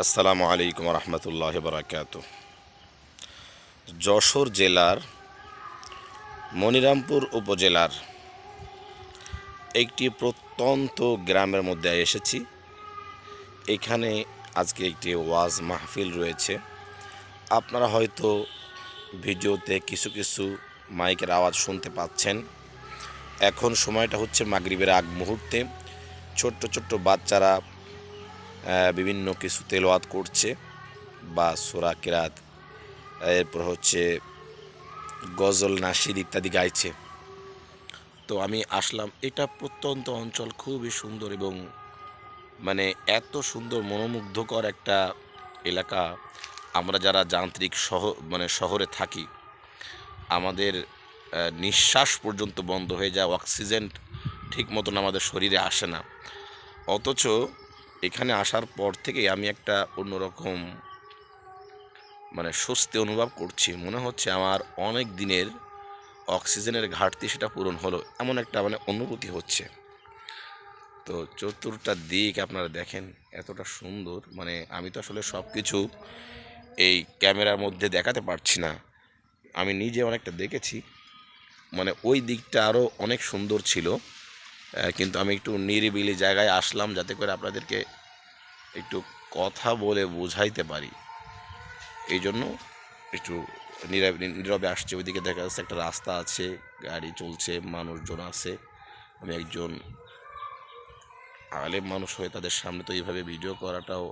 আসসালামু আলাইকুম রহমতুল্লাহ বারাকাত। যশোর জেলার মনিরামপুর উপজেলার একটি প্রত্যন্ত গ্রামের মধ্যে এসেছি। এখানে আজকে একটি ওয়াজ মাহফিল রয়েছে। আপনারা হয়তো ভিডিওতে কিছু কিছু মাইকের আওয়াজ শুনতে পাচ্ছেন। এখন সময়টা হচ্ছে মাগরিবের আগ মুহূর্তে। ছোট্ট ছোট্ট বাচ্চারা বিভিন্ন কিছু তেলাওয়াত করছে বা সূরা কিরাত, এরপর হচ্ছে গজল, নাশিদ ইত্যাদি গাইছে। তো আমি আসলাম। এটা প্রত্যন্ত অঞ্চল, খুবই সুন্দর এবং এত সুন্দর মনোমুগ্ধকর একটা এলাকা। আমরা যারা যান্ত্রিক শহরে থাকি, আমাদের নিঃশ্বাস পর্যন্ত বন্ধ হয়ে যায়, অক্সিজেন ঠিক মতন আমাদের শরীরে আসে না। অথচ এখানে আসার পর থেকেই আমি একটা অন্যরকম স্বস্তি অনুভব করছি। মনে হচ্ছে আমার অনেক দিনের অক্সিজেনের ঘাটতি সেটা পূরণ হলো, এমন একটা অনুভূতি হচ্ছে। তো চতুর্থটা দিক আপনারা দেখেন, এতটা সুন্দর। আমি তো আসলে সব কিছু এই ক্যামেরার মধ্যে দেখাতে পারছি না। আমি নিজে অনেকটা দেখেছি, ওই দিকটা আরও অনেক সুন্দর ছিল। কিন্তু আমি একটু নিরিবিলি জায়গায় আসলাম যাতে করে আপনাদেরকে একটু কথা বলে বোঝাইতে পারি। এই জন্য একটু নীরবে আসছে। ওইদিকে দেখা যাচ্ছে একটা রাস্তা আছে, গাড়ি চলছে, মানুষজন আছে। আমি একজন আলেম মানুষ হয়ে তাদের সামনে তো এইভাবে ভিডিও করাটাও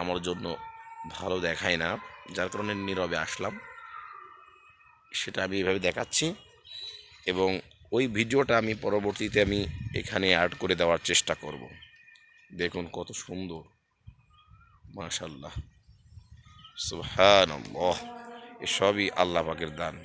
আমার জন্য ভালো দেখায় না, যার কারণে নীরবে আসলাম। সেটা আমি এইভাবে দেখাচ্ছি এবং ওই ভিডিওটা আমি পরবর্তীতে আমি এখানে অ্যাড করে দেওয়ার চেষ্টা করব। দেখুন কত সুন্দর, মাশাআল্লাহ, সুবহানাল্লাহ। এসবই আল্লাহ পাকের দান।